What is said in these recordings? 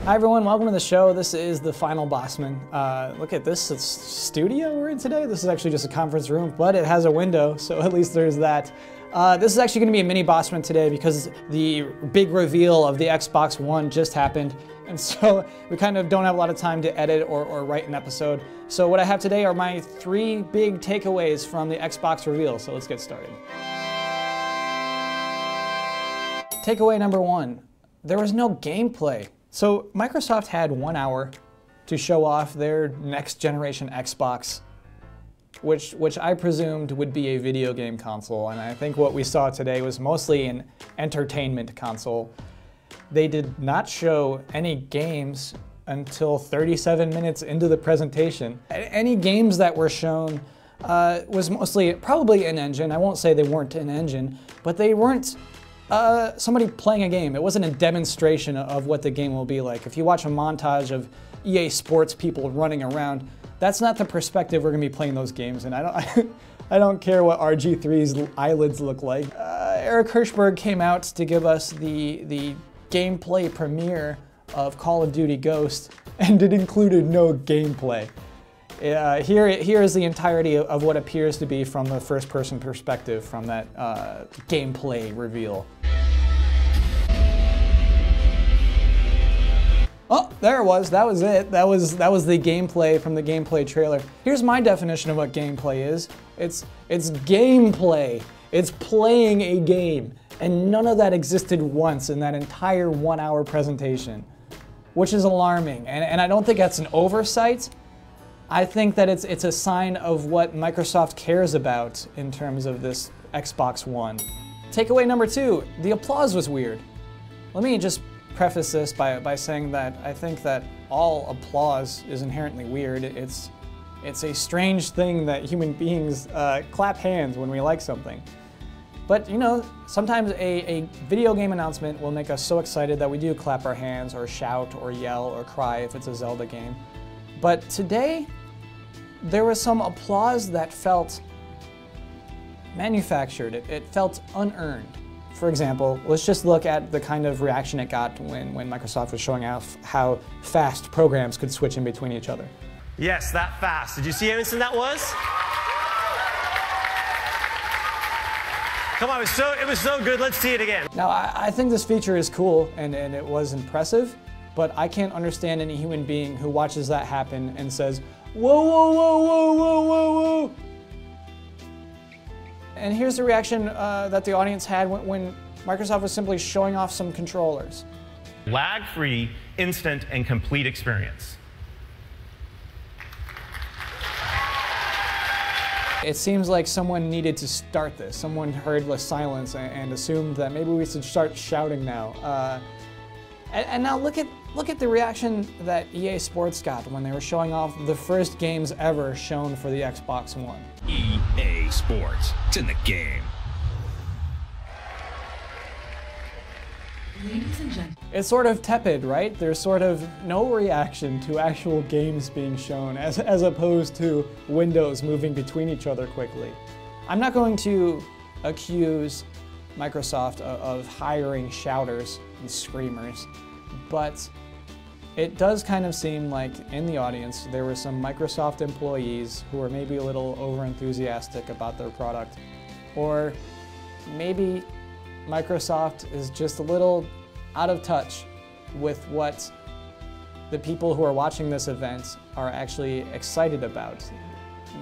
Hi everyone, welcome to the show. This is the final Bosman. Look at this studio we're in today. This is actually just a conference room, but it has a window, so at least there's that. This is actually going to be a mini Bosman today because the big reveal of the Xbox One just happened, and so we kind of don't have a lot of time to edit or write an episode. So what I have today are my 3 big takeaways from the Xbox reveal, so let's get started. Takeaway number 1, there was no gameplay. So Microsoft had 1 hour to show off their next generation Xbox, which I presumed would be a video game console, and I think what we saw today was mostly an entertainment console. They did not show any games until 37 minutes into the presentation. Any games that were shown was mostly probably in engine. I won't say they weren't in engine, but they weren't somebody playing a game. It wasn't a demonstration of what the game will be like. If you watch a montage of EA Sports people running around, that's not the perspective we're gonna be playing those games in. I don't care what RG3's eyelids look like. Eric Hirschberg came out to give us the gameplay premiere of Call of Duty Ghost, and it included no gameplay. Here is the entirety of what appears to be from the first-person perspective from that gameplay reveal. Oh, there it was. That was it. That was the gameplay from the gameplay trailer. Here's my definition of what gameplay is. It's gameplay. It's playing a game, and none of that existed once in that entire 1 hour presentation, which is alarming. And I don't think that's an oversight. I think that it's a sign of what Microsoft cares about in terms of this Xbox One. Takeaway number 2, the applause was weird. Let me just preface this by saying that I think that all applause is inherently weird. It's a strange thing that human beings clap hands when we like something. But you know, sometimes a video game announcement will make us so excited that we do clap our hands or shout or yell or cry if it's a Zelda game. But today, there was some applause that felt manufactured. It felt unearned. For example, let's just look at the kind of reaction it got when Microsoft was showing off how fast programs could switch in between each other. Yes, that fast. Did you see how instant that was? Come on, it was so good. Let's see it again. Now, I think this feature is cool and it was impressive, but I can't understand any human being who watches that happen and says, whoa, whoa, whoa, whoa, whoa, whoa, whoa. And here's the reaction that the audience had when Microsoft was simply showing off some controllers. Lag-free, instant, and complete experience. It seems like someone needed to start this. Someone heard the silence and assumed that maybe we should start shouting now. And now look at the reaction that EA Sports got when they were showing off the first games ever shown for the Xbox One. EA Sports, it's in the game. Ladies and gentlemen. It's sort of tepid, right? There's sort of no reaction to actual games being shown as opposed to windows moving between each other quickly. I'm not going to accuse Microsoft of hiring shouters and screamers, but it does kind of seem like in the audience there were some Microsoft employees who were maybe a little over-enthusiastic about their product, or maybe Microsoft is just a little out of touch with what the people who are watching this event are actually excited about.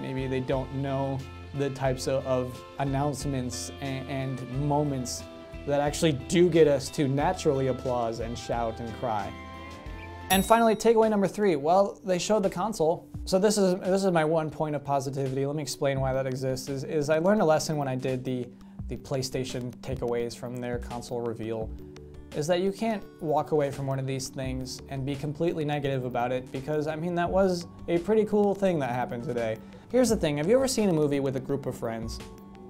Maybe they don't know the types of announcements and moments that actually do get us to naturally applause and shout and cry. And finally, takeaway number 3, well, they showed the console. So this is my one point of positivity. Let me explain why that exists. Is I learned a lesson when I did the PlayStation takeaways from their console reveal, is that you can't walk away from one of these things and be completely negative about it, because I mean that was a pretty cool thing that happened today. Here's the thing, have you ever seen a movie with a group of friends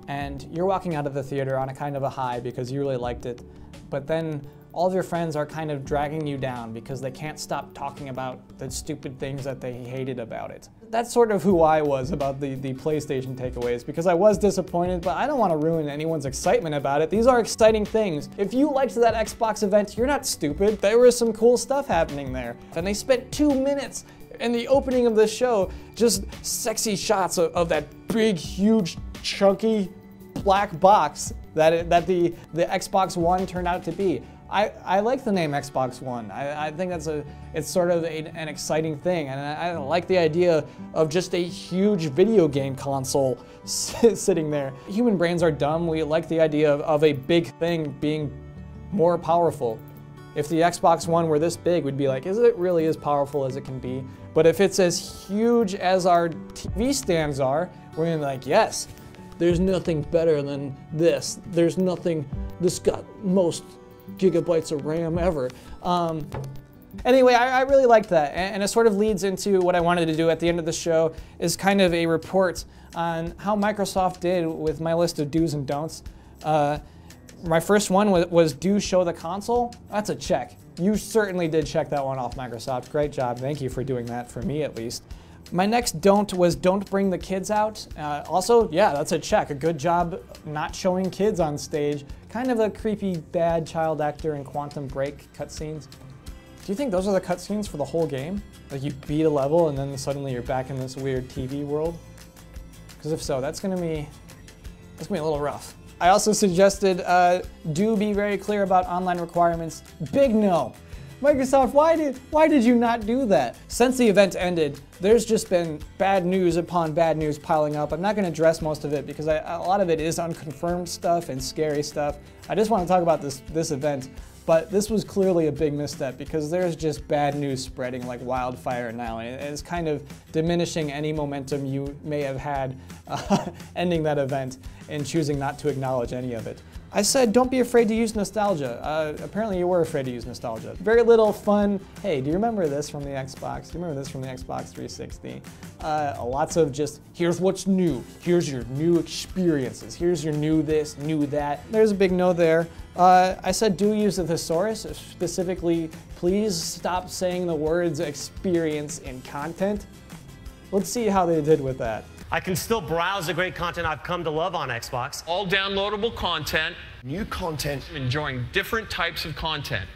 and you're walking out of the theater on a kind of a high because you really liked it, but then all of your friends are kind of dragging you down because they can't stop talking about the stupid things that they hated about it. That's sort of who I was about the PlayStation takeaways, because I was disappointed, but I don't want to ruin anyone's excitement about it. These are exciting things. If you liked that Xbox event, you're not stupid. There was some cool stuff happening there. And they spent 2 minutes in the opening of the show, just sexy shots of that big, huge, chunky black box that the Xbox One turned out to be. I like the name Xbox One. I think it's sort of an exciting thing, and I like the idea of just a huge video game console sitting there. Human brains are dumb. We like the idea of a big thing being more powerful. If the Xbox One were this big, we'd be like, is it really as powerful as it can be? But if it's as huge as our TV stands are, we're gonna be like, yes, there's nothing better than this. There's nothing, this got most gigabytes of RAM ever. Anyway, I really liked that, and it sort of leads into what I wanted to do at the end of the show, is kind of a report on how Microsoft did with my list of do's and don'ts. My first one was do show the console. That's a check. You certainly did check that one off, Microsoft. Great job. Thank you for doing that, for me at least. My next don't was don't bring the kids out. Also, yeah, that's a check. A good job not showing kids on stage. Kind of a creepy bad child actor in Quantum Break cutscenes. Do you think those are the cutscenes for the whole game? Like you beat a level and then suddenly you're back in this weird TV world? Because if so, that's gonna be a little rough. I also suggested do be very clear about online requirements. Big no. Microsoft, why did you not do that? Since the event ended, there's just been bad news upon bad news piling up. I'm not going to address most of it because a lot of it is unconfirmed stuff and scary stuff. I just want to talk about this event, but this was clearly a big misstep because there's just bad news spreading like wildfire now, and it's kind of diminishing any momentum you may have had ending that event and choosing not to acknowledge any of it. I said, don't be afraid to use nostalgia. Apparently you were afraid to use nostalgia. Very little fun, hey, do you remember this from the Xbox? Do you remember this from the Xbox 360? Lots of just, here's what's new. Here's your new experiences. Here's your new this, new that. There's a big no there. I said, do use the thesaurus. Specifically, please stop saying the words experience and content. Let's see how they did with that. I can still browse the great content I've come to love on Xbox. All downloadable content. New content. Enjoying different types of content.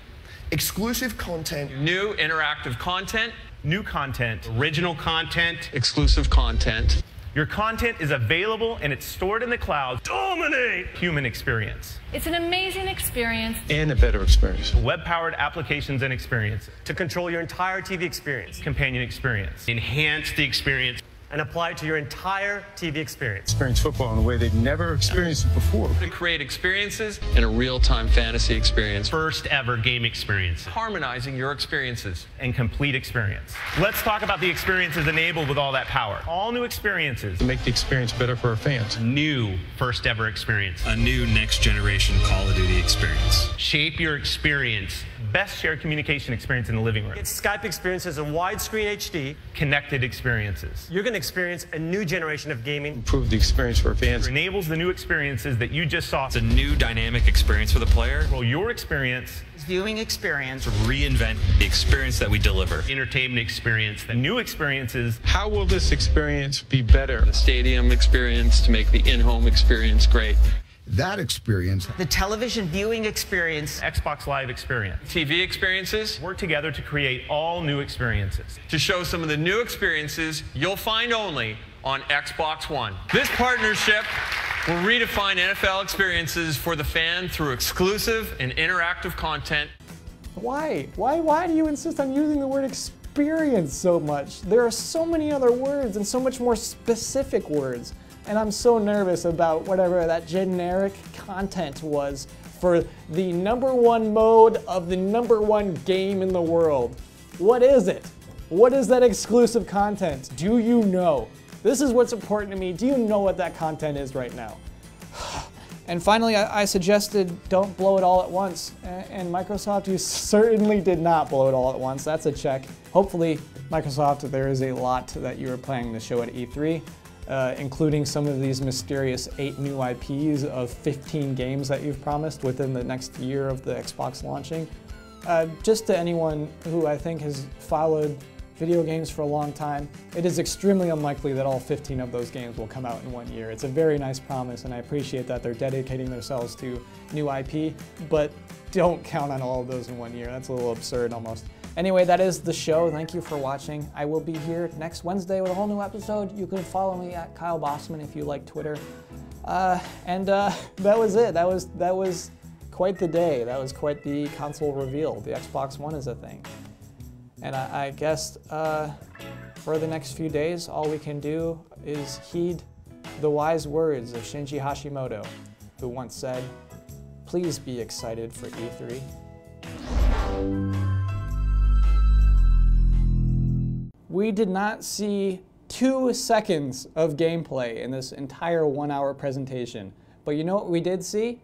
Exclusive content. New interactive content. New content. Original content. Exclusive content. Your content is available and it's stored in the cloud. Dominate human experience. It's an amazing experience. And a better experience. Web-powered applications and experiences. To control your entire TV experience. Companion experience. Enhance the experience. And apply it to your entire TV experience. Experience football in a way they've never experienced it before. To create experiences in a real-time fantasy experience. First ever game experience. Harmonizing your experiences. And complete experience. Let's talk about the experiences enabled with all that power. All new experiences. To make the experience better for our fans. New first ever experience. A new next generation Call of Duty experience. Shape your experience. Best shared communication experience in the living room. Get Skype experiences in widescreen HD. Connected experiences. You're going to experience a new generation of gaming. Improve the experience for our fans. It enables the new experiences that you just saw. It's a new dynamic experience for the player. Well, your experience. Viewing experience. To reinvent the experience that we deliver. Entertainment experience. The new experiences. How will this experience be better? The stadium experience to make the in-home experience great. That experience. The television viewing experience. Xbox Live experience. TV experiences. Work together to create all new experiences. To show some of the new experiences you'll find only on Xbox One. This partnership will redefine NFL experiences for the fan through exclusive and interactive content. Why? Why do you insist on using the word experience so much? There are so many other words and so much more specific words. And I'm so nervous about whatever that generic content was for the #1 mode of the #1 game in the world. What is it? What is that exclusive content? Do you know? This is what's important to me. Do you know what that content is right now? And finally, I suggested don't blow it all at once. And Microsoft, you certainly did not blow it all at once. That's a check. Hopefully, Microsoft, there is a lot that you were planning to show at E3. including some of these mysterious 8 new IPs of 15 games that you've promised within the next year of the Xbox launching. Just to anyone who I think has followed video games for a long time, it is extremely unlikely that all 15 of those games will come out in 1 year. It's a very nice promise, and I appreciate that they're dedicating themselves to new IP, but don't count on all of those in 1 year. That's a little absurd almost. Anyway, that is the show. Thank you for watching. I will be here next Wednesday with a whole new episode. You can follow me at Kyle Bosman if you like Twitter. That was it. That was quite the day. That was quite the console reveal. The Xbox One is a thing. And I guess for the next few days, all we can do is heed the wise words of Shinji Hashimoto, who once said, "Please be excited for E3." We did not see 2 seconds of gameplay in this entire 1-hour presentation. But you know what we did see?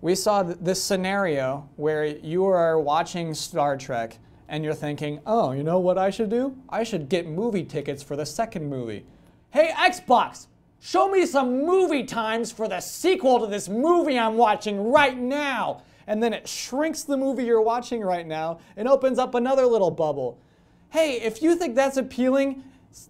We saw this scenario where you are watching Star Trek and you're thinking, oh, you know what I should do? I should get movie tickets for the second movie. Hey, Xbox, show me some movie times for the sequel to this movie I'm watching right now. And then it shrinks the movie you're watching right now and opens up another little bubble. Hey, if you think that's appealing,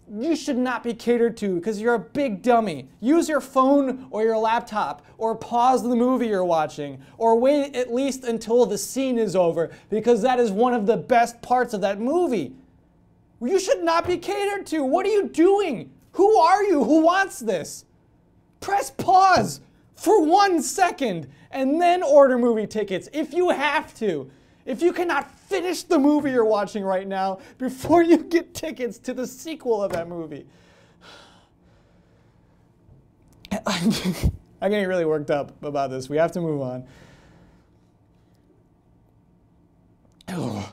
you should not be catered to because you're a big dummy. Use your phone or your laptop, or pause the movie you're watching, or wait at least until the scene is over because that is one of the best parts of that movie. You should not be catered to. What are you doing? Who are you? Who wants this? Press pause for 1 second and then order movie tickets if you have to. If you cannot finish the movie you're watching right now before you get tickets to the sequel of that movie. I'm getting really worked up about this. We have to move on. Ugh.